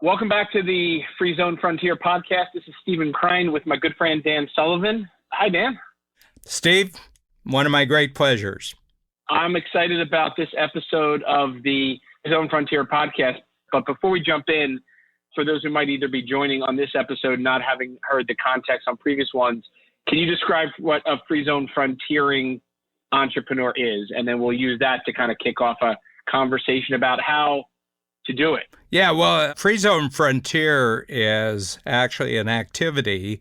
Welcome back to the Free Zone Frontier podcast. This is Stephen Krein with my good friend Dan Sullivan. Hi, Dan. Steve, one of my great pleasures. I'm excited about this episode of the Zone Frontier podcast. But before we jump in, for those who might either be joining on this episode, not having heard the context on previous ones, can you describe what a free zone frontiering entrepreneur is? And then we'll use that to kind of kick off a conversation about how to do it. Yeah, well, Free Zone Frontier is actually an activity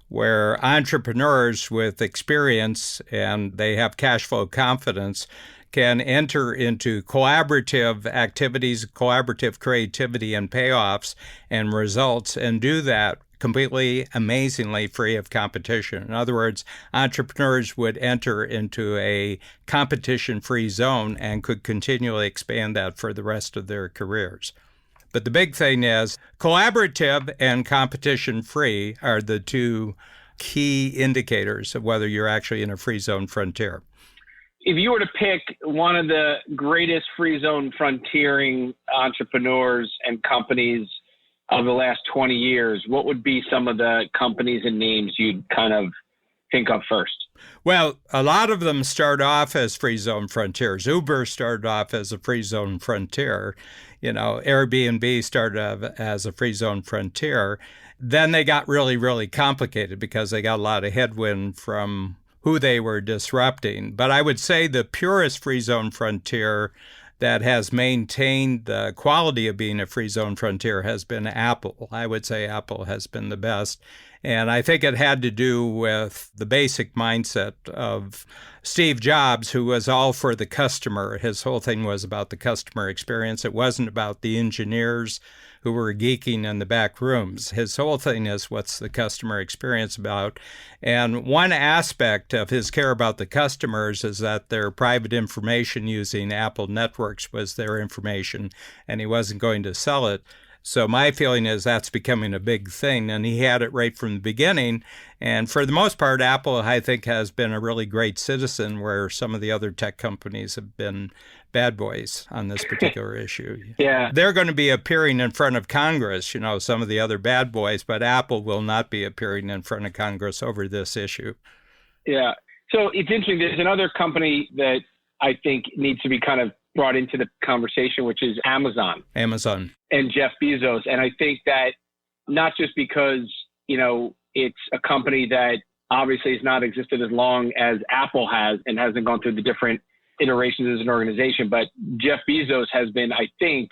where entrepreneurs with experience and they have cash flow confidence can enter into collaborative activities, collaborative creativity and payoffs and results, and do that completely amazingly free of competition. In other words, entrepreneurs would enter into a competition-free zone and could continually expand that for the rest of their careers. But the big thing is collaborative and competition-free are the two key indicators of whether you're actually in a free zone frontier. If you were to pick one of the greatest free zone frontiering entrepreneurs and companies of the last 20 years, what would be some of the companies and names you'd kind of think of first? Well, a lot of them start off as free zone frontiers. Uber started off as a free zone frontier. Airbnb started as a free zone frontier. Then they got really, really complicated because they got a lot of headwind from who they were disrupting. But I would say the purest free zone frontier that has maintained the quality of being a free zone frontier has been Apple. I would say Apple has been the best. And I think it had to do with the basic mindset of Steve Jobs, who was all for the customer. His whole thing was about the customer experience. It wasn't about the engineers who were geeking in the back rooms. His whole thing is, what's the customer experience about? And one aspect of his care about the customers is that their private information using Apple networks was their information, and he wasn't going to sell it. So my feeling is that's becoming a big thing, and he had it right from the beginning. And for the most part, Apple, I think, has been a really great citizen, where some of the other tech companies have been bad boys on this particular issue. Yeah. They're going to be appearing in front of Congress, some of the other bad boys, but Apple will not be appearing in front of Congress over this issue. Yeah. So it's interesting. There's another company that I think needs to be kind of brought into the conversation, which is Amazon. And Jeff Bezos. And I think that not just because, it's a company that obviously has not existed as long as Apple has and hasn't gone through the different iterations as an organization, but Jeff Bezos has been, I think,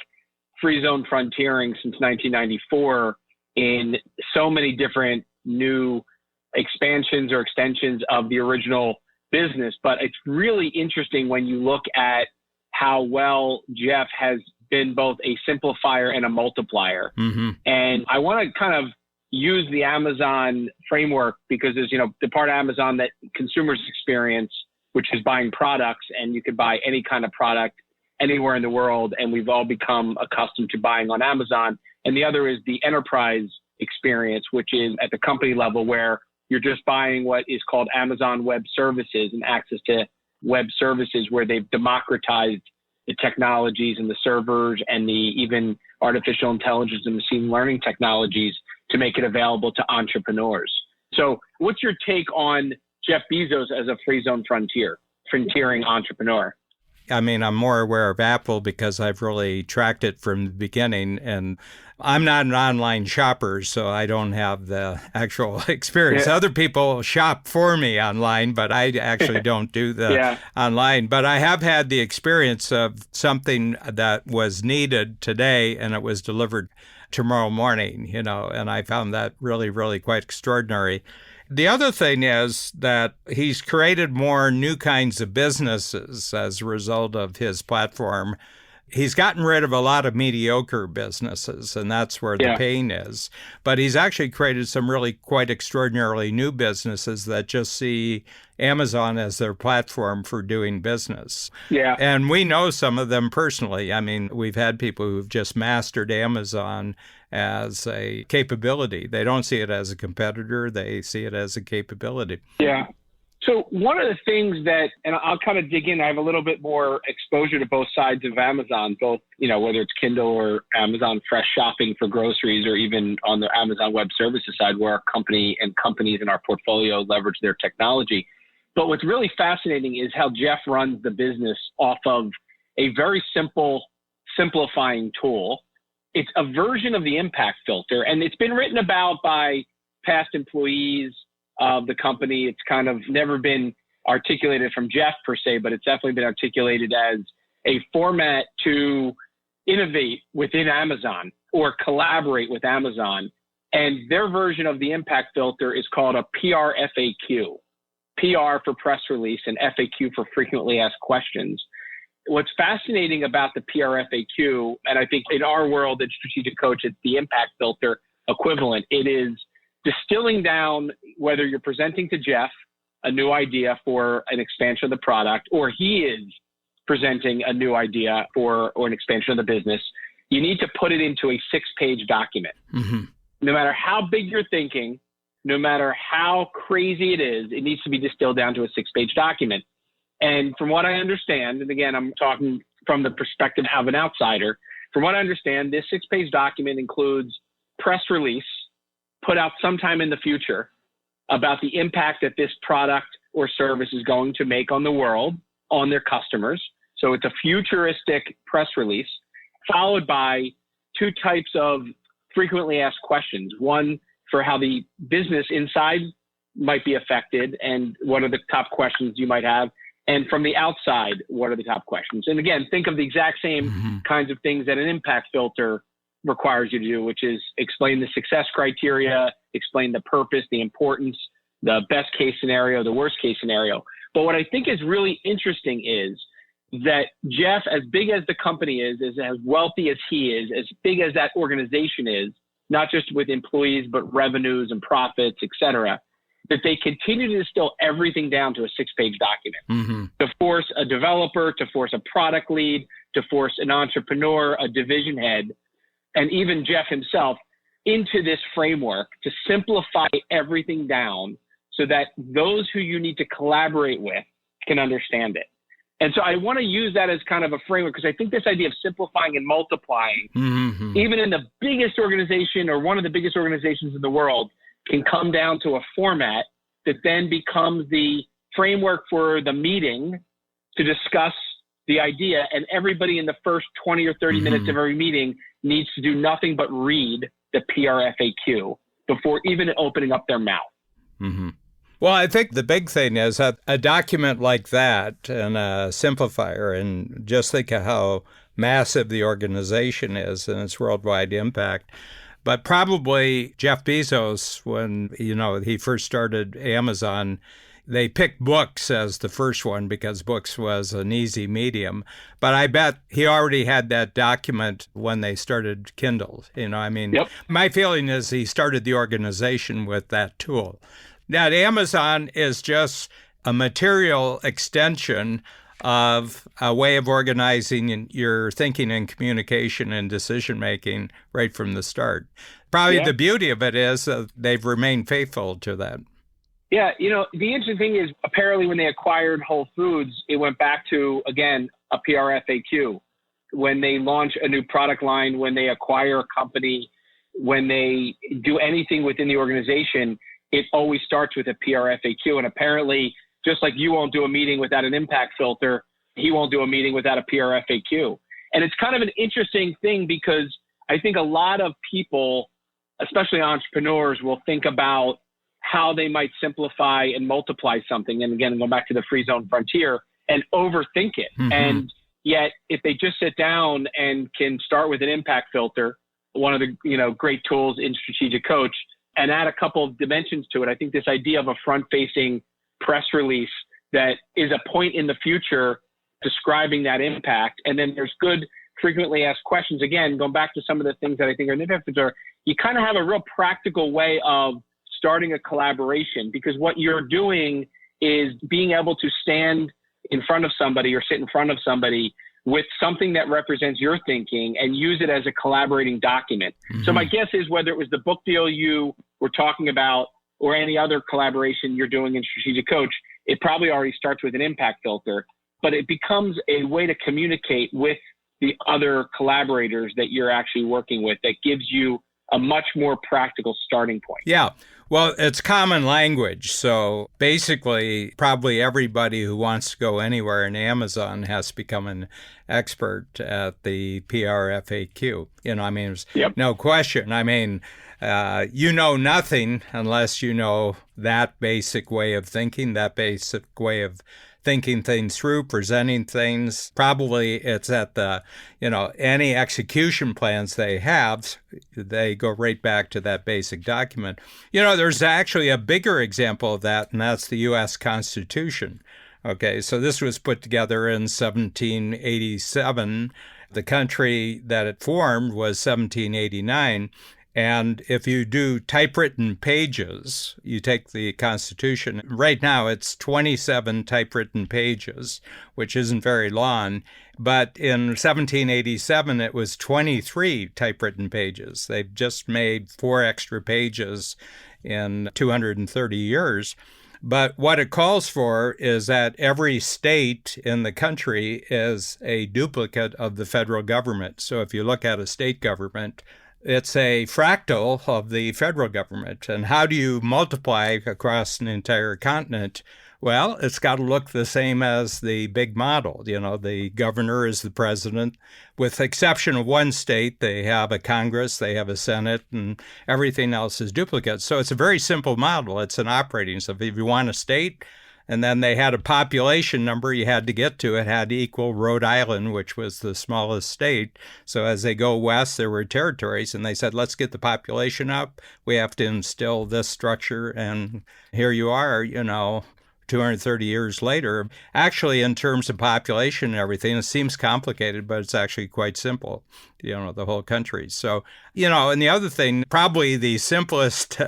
free zone frontiering since 1994 in so many different new expansions or extensions of the original business. But it's really interesting when you look at how well Jeff has been both a simplifier and a multiplier. Mm-hmm. And I want to kind of use the Amazon framework because there's, the part of Amazon that consumers experience, which is buying products, and you could buy any kind of product anywhere in the world. And we've all become accustomed to buying on Amazon. And the other is the enterprise experience, which is at the company level where you're just buying what is called Amazon Web Services and access to web services, where they've democratized the technologies and the servers and the even artificial intelligence and machine learning technologies to make it available to entrepreneurs. So what's your take on Jeff Bezos as a free zone frontiering entrepreneur? I mean, I'm more aware of Apple because I've really tracked it from the beginning, and I'm not an online shopper, so I don't have the actual experience. Yeah. Other people shop for me online, but I actually don't do the online. But I have had the experience of something that was needed today, and it was delivered tomorrow morning, and I found that really, really quite extraordinary. The other thing is that he's created more new kinds of businesses as a result of his platform. He's gotten rid of a lot of mediocre businesses, and that's where the pain is. But he's actually created some really quite extraordinarily new businesses that just see Amazon as their platform for doing business. Yeah. And we know some of them personally. I mean, we've had people who've just mastered Amazon as a capability. They don't see it as a competitor. They see it as a capability. Yeah. So one of the things that, and I'll kind of dig in, I have a little bit more exposure to both sides of Amazon, both, whether it's Kindle or Amazon Fresh Shopping for groceries, or even on the Amazon Web Services side where our company and companies in our portfolio leverage their technology. But what's really fascinating is how Jeff runs the business off of a very simplifying tool. It's a version of the impact filter, and it's been written about by past employees of the company. It's kind of never been articulated from Jeff per se, but it's definitely been articulated as a format to innovate within Amazon or collaborate with Amazon. And their version of the impact filter is called a PR FAQ. PR for press release and FAQ for frequently asked questions. What's fascinating about the PR FAQ, and I think in our world at Strategic Coach, it's the impact filter equivalent. It is distilling down whether you're presenting to Jeff a new idea for an expansion of the product, or he is presenting a new idea or an expansion of the business. You need to put it into a 6-page document. Mm-hmm. No matter how big you're thinking, no matter how crazy it is, it needs to be distilled down to a 6-page document. And from what I understand, and again, I'm talking from the perspective of an outsider, from what I understand, this 6-page document includes press release put out sometime in the future about the impact that this product or service is going to make on the world, on their customers. So it's a futuristic press release, followed by 2 types of frequently asked questions. One for how the business inside might be affected and what are the top questions you might have. And from the outside, what are the top questions? And again, think of the exact same kinds of things that an impact filter requires you to do, which is explain the success criteria, explain the purpose, the importance, the best case scenario, the worst case scenario. But what I think is really interesting is that Jeff, as big as the company is as wealthy as he is, as big as that organization is, not just with employees, but revenues and profits, et cetera, that they continue to distill everything down to a 6-page document to force a developer, to force a product lead, to force an entrepreneur, a division head, and even Jeff himself into this framework to simplify everything down so that those who you need to collaborate with can understand it. And so I want to use that as kind of a framework because I think this idea of simplifying and multiplying, even in the biggest organization or one of the biggest organizations in the world, can come down to a format that then becomes the framework for the meeting to discuss the idea. And everybody in the first 20 or 30 minutes of every meeting needs to do nothing but read the PR FAQ before even opening up their mouth. Well, I think the big thing is that a document like that and a simplifier, and just think of how massive the organization is and its worldwide impact. But probably Jeff Bezos, when he first started Amazon, they picked books as the first one because books was an easy medium. But I bet he already had that document when they started Kindle. My feeling is he started the organization with that tool. Now, Amazon is just a material extension of a way of organizing your thinking and communication and decision-making right from the start. Probably the beauty of it is that they've remained faithful to that. Yeah, the interesting thing is apparently when they acquired Whole Foods, it went back to, again, a PR FAQ. When they launch a new product line, when they acquire a company, when they do anything within the organization, it always starts with a PR FAQ. And apparently, just like you won't do a meeting without an impact filter, he won't do a meeting without a PR FAQ. And it's kind of an interesting thing because I think a lot of people, especially entrepreneurs, will think about how they might simplify and multiply something. And again, going back to the free zone frontier and overthink it. And yet, if they just sit down and can start with an impact filter, one of the great tools in Strategic Coach, and add a couple of dimensions to it, I think this idea of a front-facing press release that is a point in the future describing that impact. And then there's good frequently asked questions. Again, going back to some of the things that I think are impact are, you kind of have a real practical way of starting a collaboration, because what you're doing is being able to stand in front of somebody or sit in front of somebody with something that represents your thinking and use it as a collaborating document. So my guess is whether it was the book deal you were talking about or any other collaboration you're doing in Strategic Coach, it probably already starts with an impact filter, but it becomes a way to communicate with the other collaborators that you're actually working with that gives you a much more practical starting point. Yeah. Well, it's common language. So basically, probably everybody who wants to go anywhere in Amazon has to become an expert at the PRFAQ. There's no question. You know nothing unless you know that basic way of thinking, that basic way of thinking things through, presenting things. Probably it's at the, any execution plans they have, they go right back to that basic document. There's actually a bigger example of that, and that's the U.S. Constitution. Okay, so this was put together in 1787. The country that it formed was 1789. And if you do typewritten pages, you take the Constitution, right now it's 27 typewritten pages, which isn't very long. But in 1787, it was 23 typewritten pages. They've just made 4 extra pages in 230 years. But what it calls for is that every state in the country is a duplicate of the federal government. So if you look at a state government, it's a fractal of the federal government. And how do you multiply across an entire continent? Well, it's got to look the same as the big model. The governor is the president. With the exception of one state, they have a Congress, they have a Senate, and everything else is duplicate. So it's a very simple model. It's an operating. So if you want a state, and then they had a population number you had to get to. It had to equal Rhode Island, which was the smallest state. So as they go west, there were territories, and they said, let's get the population up. We have to instill this structure. And here you are, 230 years later. Actually, in terms of population and everything, it seems complicated, but it's actually quite simple, the whole country. So, and the other thing, probably the simplest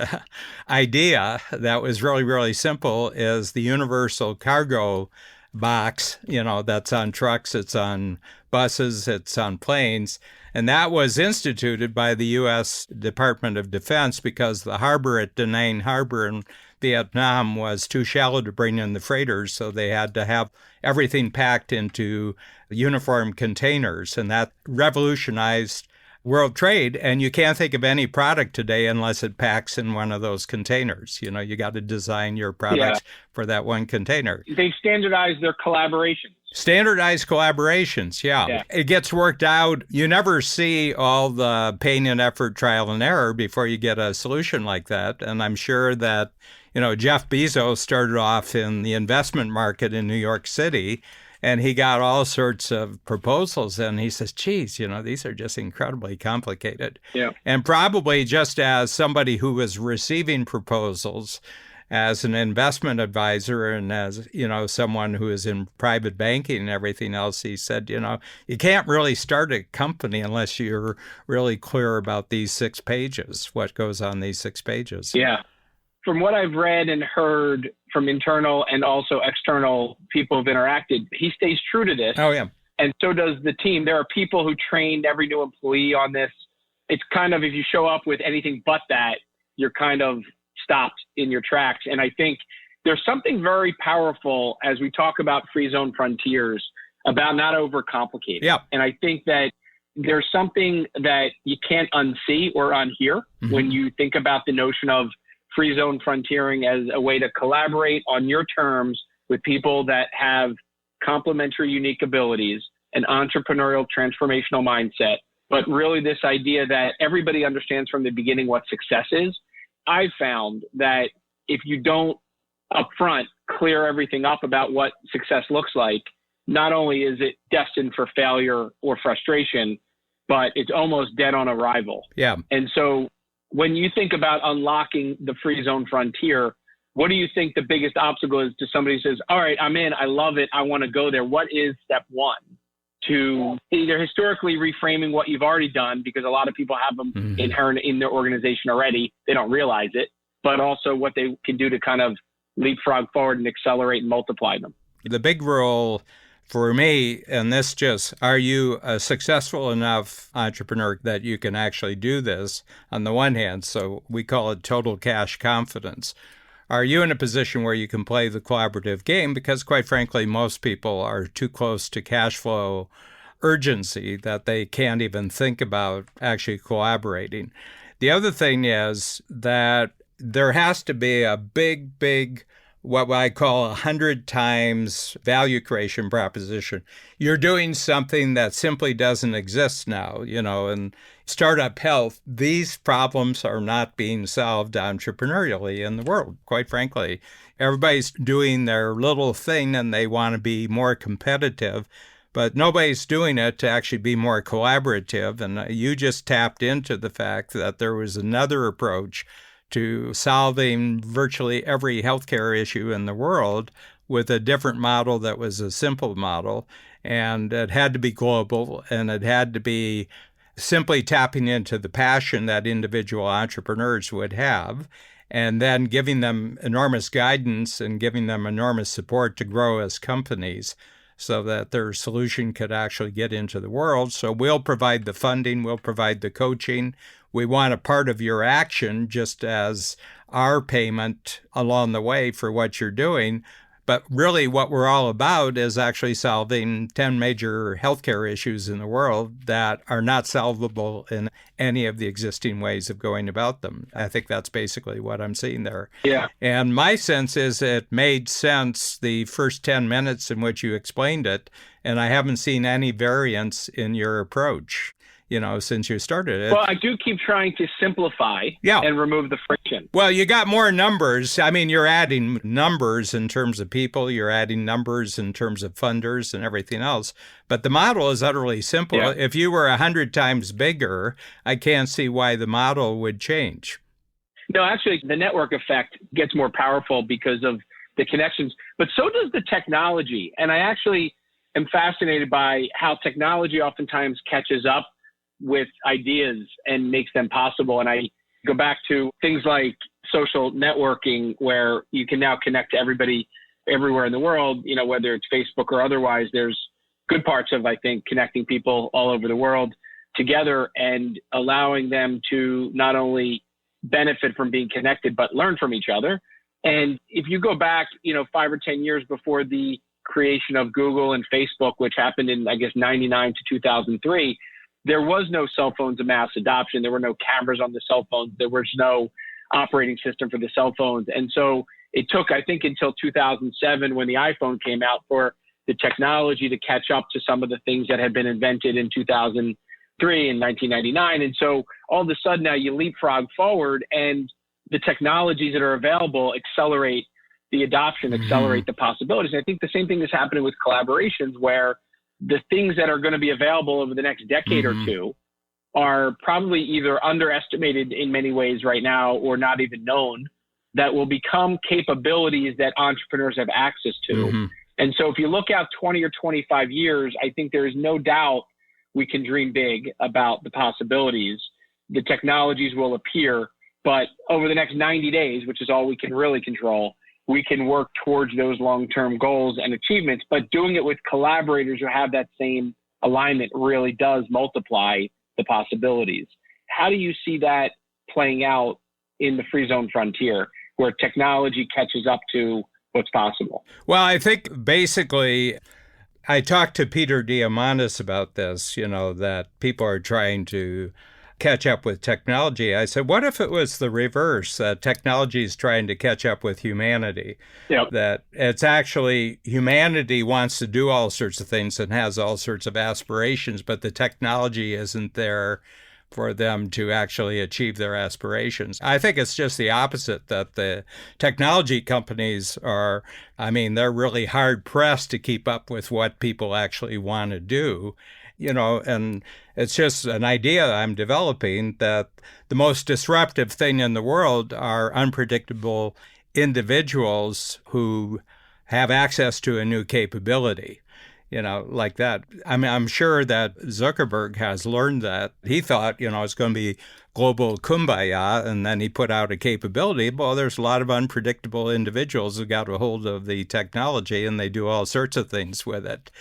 idea that was really, really simple is the universal cargo box, that's on trucks, it's on buses, it's on planes. And that was instituted by the U.S. Department of Defense because the harbor at Da Nang Harbor in Vietnam was too shallow to bring in the freighters, so they had to have everything packed into uniform containers, and that revolutionized world trade. And you can't think of any product today unless it packs in one of those containers. You got to design your products for that one container. They standardized their collaborations. Standardized collaborations, yeah. It gets worked out. You never see all the pain and effort, trial and error before you get a solution like that. And I'm sure that, Jeff Bezos started off in the investment market in New York City, and he got all sorts of proposals. And he says, geez, these are just incredibly complicated. Yeah. And probably just as somebody who was receiving proposals, as an investment advisor and as, someone who is in private banking and everything else, he said, you can't really start a company unless you're really clear about these 6 pages, what goes on these 6 pages. Yeah. From what I've read and heard from internal and also external people who've interacted, he stays true to this. Oh, yeah. And so does the team. There are people who trained every new employee on this. It's kind of, if you show up with anything but that, you're kind of stopped in your tracks. And I think there's something very powerful as we talk about free zone frontiers about not overcomplicating. Yeah. And I think that there's something that you can't unsee or unhear when you think about the notion of free zone frontiering as a way to collaborate on your terms with people that have complementary, unique abilities, an entrepreneurial, transformational mindset, but really this idea that everybody understands from the beginning what success is. I've found that if you don't upfront clear everything up about what success looks like, not only is it destined for failure or frustration, but it's almost dead on arrival. Yeah. And so when you think about unlocking the free zone frontier, what do you think the biggest obstacle is to somebody who says, all right, I'm in, I love it, I want to go there? What is step one to either historically reframing what you've already done, because a lot of people have them inherent in their organization already, they don't realize it, but also what they can do to kind of leapfrog forward and accelerate and multiply them? The big role for me, and this just, are you a successful enough entrepreneur that you can actually do this on the one hand? So we call it total cash confidence. are you in a position where you can play the collaborative game? Because quite frankly, most people are too close to cash flow urgency that they can't even think about actually collaborating. The other thing is that there has to be a big, what I call 100 times value creation proposition. You're doing something that simply doesn't exist now, in startup health. These problems are not being solved entrepreneurially in the world, quite frankly. Everybody's doing their little thing and they want to be more competitive, but nobody's doing it to actually be more collaborative. And you just tapped into the fact that there was another approach to solving virtually every healthcare issue in the world with a different model that was a simple model. And it had to be global, and it had to be simply tapping into the passion that individual entrepreneurs would have, and then giving them enormous guidance and giving them enormous support to grow as companies so that their solution could actually get into the world. So we'll provide the funding, we'll provide the coaching. We want a part of your action just as our payment along the way for what you're doing. But really what we're all about is actually solving 10 major healthcare issues in the world that are not solvable in any of the existing ways of going about them. I think that's basically what I'm seeing there. Yeah. And my sense is it made sense the first 10 minutes in which you explained it, and I haven't seen any variance in your approach, since you started it. Well, I do keep trying to simplify and remove the friction. Well, you got more numbers. I mean, you're adding numbers in terms of people, you're adding numbers in terms of funders and everything else. But the model is utterly simple. Yeah. If you were 100 times bigger, I can't see why the model would change. No, actually, the network effect gets more powerful because of the connections, but so does the technology. And I actually am fascinated by how technology oftentimes catches up with ideas and makes them possible. And I go back to things like social networking, where you can now connect to everybody everywhere in the world, whether it's Facebook or otherwise. There's good parts of, I think, connecting people all over the world together and allowing them to not only benefit from being connected, but learn from each other. And if you go back, 5 or 10 years before the creation of Google and Facebook, which happened in, 99 to 2003, there was no cell phones of mass adoption. There were no cameras on the cell phones. There was no operating system for the cell phones. And so it took, I think, until 2007 when the iPhone came out for the technology to catch up to some of the things that had been invented in 2003 and 1999. And so all of a sudden now you leapfrog forward and the technologies that are available accelerate the adoption, accelerate the possibilities. And I think the same thing is happening with collaborations, where the things that are going to be available over the next decade or two are probably either underestimated in many ways right now or not even known, that will become capabilities that entrepreneurs have access to. And so if you look out 20 or 25 years, I think there is no doubt we can dream big about the possibilities. The technologies will appear, but over the next 90 days, which is all we can really control, we can work towards those long-term goals and achievements. But doing it with collaborators who have that same alignment really does multiply the possibilities. How do you see that playing out in the free zone frontier, where technology catches up to what's possible? Well, I think basically, I talked to Peter Diamandis about this, that people are trying to catch up with technology. I said, what if it was the reverse, that technology is trying to catch up with humanity? Yep. That it's actually humanity wants to do all sorts of things and has all sorts of aspirations, but the technology isn't there for them to actually achieve their aspirations. I think it's just the opposite, that the technology companies are, they're really hard pressed to keep up with what people actually want to do. And it's just an idea I'm developing that the most disruptive thing in the world are unpredictable individuals who have access to a new capability, like that. I'm sure that Zuckerberg has learned that. He thought, it's going to be global kumbaya, and then he put out a capability. Well, there's a lot of unpredictable individuals who got a hold of the technology, and they do all sorts of things with it.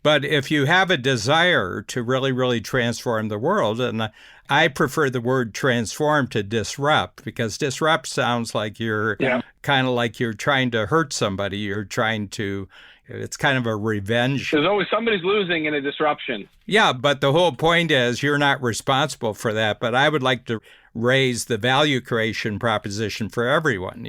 But if you have a desire to really, really transform the world, and I prefer the word transform to disrupt, because disrupt sounds like you're kind of like you're trying to hurt somebody. It's kind of a revenge. There's always somebody's losing in a disruption. Yeah, but the whole point is you're not responsible for that. But I would like to raise the value creation proposition for everyone,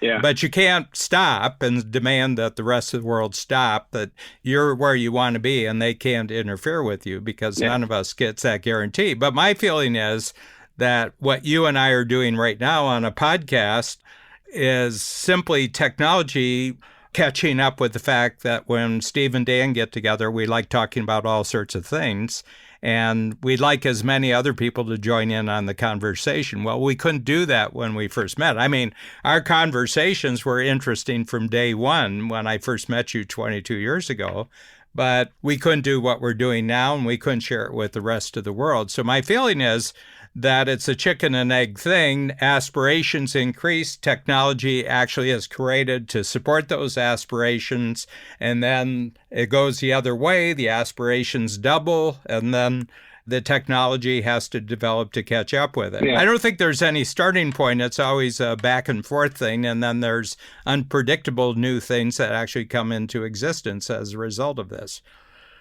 Yeah. But you can't stop and demand that the rest of the world stop, that you're where you want to be and they can't interfere with you, because none of us gets that guarantee. But my feeling is that what you and I are doing right now on a podcast is simply technology catching up with the fact that when Steve and Dan get together, we like talking about all sorts of things, and we'd like as many other people to join in on the conversation. Well, we couldn't do that when we first met. I mean, our conversations were interesting from day one when I first met you 22 years ago, but we couldn't do what we're doing now, and we couldn't share it with the rest of the world. So my feeling is that it's a chicken and egg thing. Aspirations increase. Technology actually is created to support those aspirations. And then it goes the other way. The aspirations double. And then the technology has to develop to catch up with it. Yeah. I don't think there's any starting point. It's always a back and forth thing. And then there's unpredictable new things that actually come into existence as a result of this.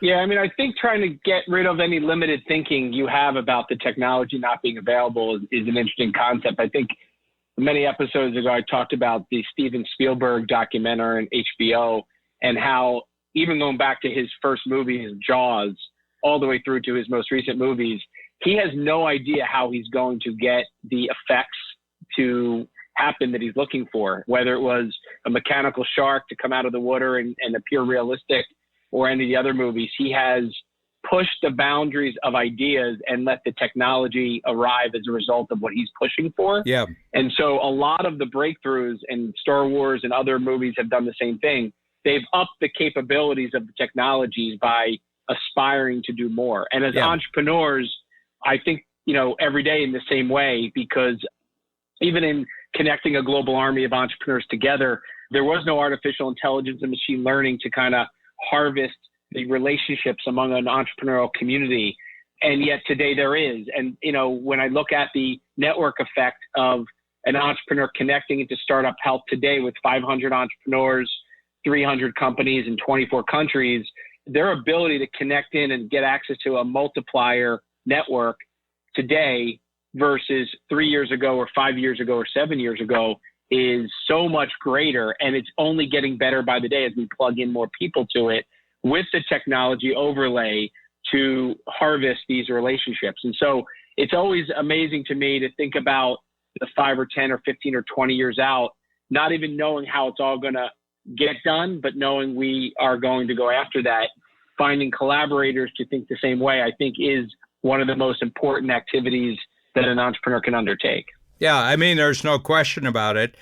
Yeah, I mean, I think trying to get rid of any limited thinking you have about the technology not being available is an interesting concept. I think many episodes ago, I talked about the Steven Spielberg documentary on HBO and how even going back to his first movies, Jaws, all the way through to his most recent movies, he has no idea how he's going to get the effects to happen that he's looking for, whether it was a mechanical shark to come out of the water and appear realistic, or any of the other movies. He has pushed the boundaries of ideas and let the technology arrive as a result of what he's pushing for. Yeah. And so a lot of the breakthroughs in Star Wars and other movies have done the same thing. They've upped the capabilities of the technologies by aspiring to do more. And as entrepreneurs, I think, every day in the same way, because even in connecting a global army of entrepreneurs together, there was no artificial intelligence and machine learning to kind of harvest the relationships among an entrepreneurial community. And yet today there is. And, when I look at the network effect of an entrepreneur connecting into startup health today with 500 entrepreneurs, 300 companies in 24 countries, their ability to connect in and get access to a multiplier network today versus 3 years ago or 5 years ago or 7 years ago is so much greater, and it's only getting better by the day as we plug in more people to it with the technology overlay to harvest these relationships. And so it's always amazing to me to think about the 5 or 10 or 15 or 20 years out, not even knowing how it's all going to get done, but knowing we are going to go after that. Finding collaborators to think the same way, I think, is one of the most important activities that an entrepreneur can undertake. Yeah, I mean, there's no question about it.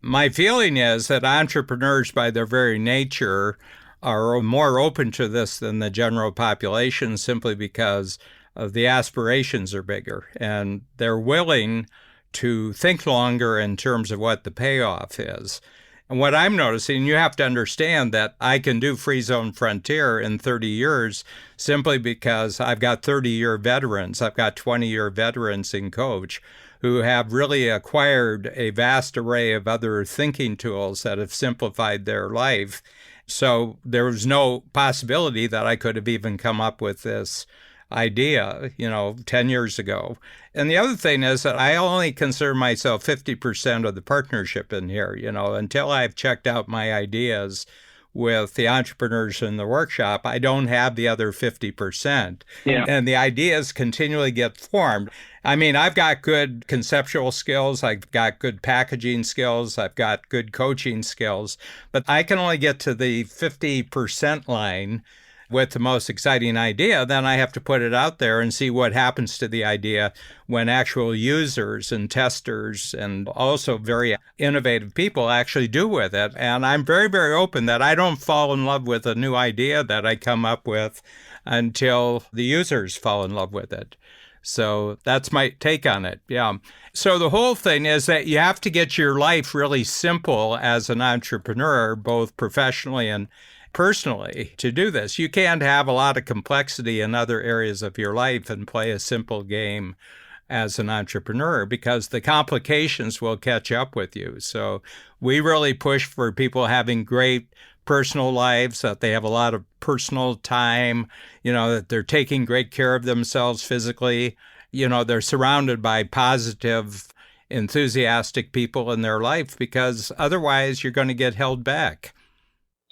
My feeling is that entrepreneurs, by their very nature, are more open to this than the general population, simply because of the aspirations are bigger, and they're willing to think longer in terms of what the payoff is. And what I'm noticing, you have to understand that I can do Free Zone Frontier in 30 years simply because I've got 30-year veterans. I've got 20-year veterans in Coach who have really acquired a vast array of other thinking tools that have simplified their life. So there was no possibility that I could have even come up with this idea, 10 years ago. And the other thing is that I only consider myself 50% of the partnership in here, until I've checked out my ideas with the entrepreneurs in the workshop, I don't have the other 50%. Yeah. And the ideas continually get formed. I mean, I've got good conceptual skills, I've got good packaging skills, I've got good coaching skills, but I can only get to the 50% line with the most exciting idea. Then I have to put it out there and see what happens to the idea when actual users and testers and also very innovative people actually do with it. And I'm very, very open that I don't fall in love with a new idea that I come up with until the users fall in love with it. So that's my take on it. Yeah. So the whole thing is that you have to get your life really simple as an entrepreneur, both professionally and personally, to do this. You can't have a lot of complexity in other areas of your life and play a simple game as an entrepreneur because the complications will catch up with you. So we really push for people having great personal lives, that they have a lot of personal time, that they're taking great care of themselves physically. They're surrounded by positive, enthusiastic people in their life because otherwise you're going to get held back.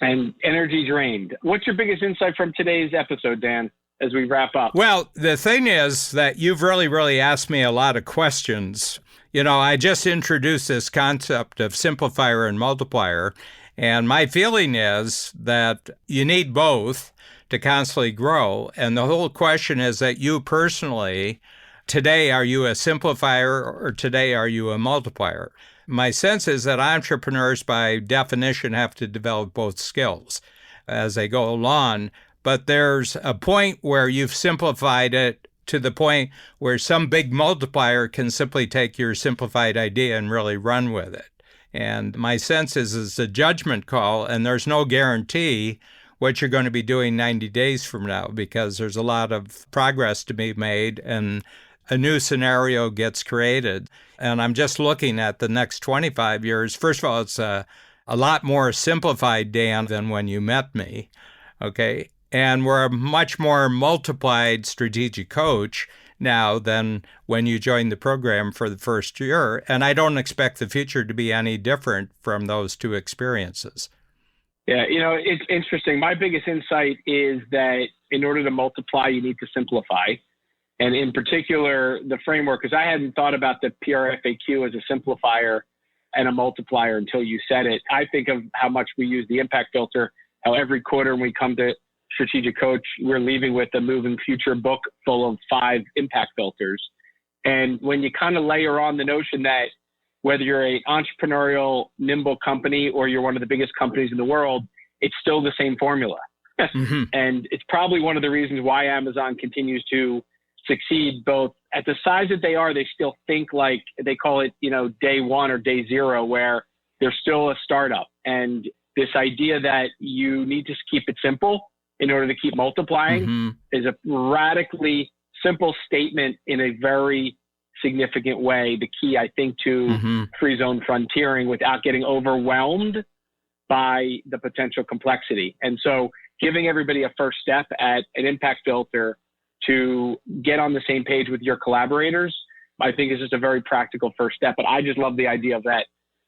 And energy drained. What's your biggest insight from today's episode, Dan, as we wrap up? Well, the thing is that you've really asked me a lot of questions. I just introduced this concept of simplifier and multiplier, and my feeling is that you need both to constantly grow. And the whole question is that you personally, today, are you a simplifier or today are you a multiplier? My sense is that entrepreneurs, by definition, have to develop both skills as they go along. But there's a point where you've simplified it to the point where some big multiplier can simply take your simplified idea and really run with it. And my sense is it's a judgment call, and there's no guarantee what you're going to be doing 90 days from now because there's a lot of progress to be made and a new scenario gets created. And I'm just looking at the next 25 years. First of all, it's a lot more simplified, Dan, than when you met me, okay? And we're a much more multiplied strategic coach now than when you joined the program for the first year. And I don't expect the future to be any different from those two experiences. Yeah, it's interesting. My biggest insight is that in order to multiply, you need to simplify. And in particular, the framework, because I hadn't thought about the PRFAQ as a simplifier and a multiplier until you said it. I think of how much we use the impact filter, how every quarter when we come to Strategic Coach, we're leaving with a Moving Future book full of 5 impact filters. And when you kind of layer on the notion that whether you're an entrepreneurial, nimble company or you're one of the biggest companies in the world, it's still the same formula. Mm-hmm. And it's probably one of the reasons why Amazon continues to succeed. Both at the size that they are, they still think like they call it, day one or day zero, where they're still a startup. And this idea that you need to keep it simple in order to keep multiplying is a radically simple statement in a very significant way. The key, I think, to free zone frontiering without getting overwhelmed by the potential complexity. And so giving everybody a first step at an impact filter to get on the same page with your collaborators, I think is just a very practical first step. But I just love the idea of that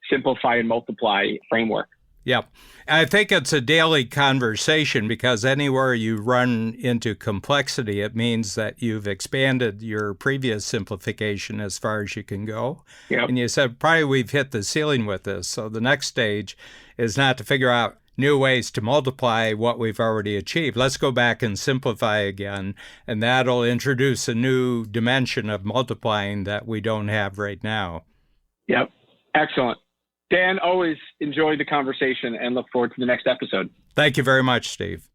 simplify and multiply framework. Yeah. I think it's a daily conversation because anywhere you run into complexity, it means that you've expanded your previous simplification as far as you can go. Yep. And you said, probably we've hit the ceiling with this. So the next stage is not to figure out new ways to multiply what we've already achieved. Let's go back and simplify again. And that'll introduce a new dimension of multiplying that we don't have right now. Yep. Excellent. Dan, always enjoy the conversation and look forward to the next episode. Thank you very much, Steve.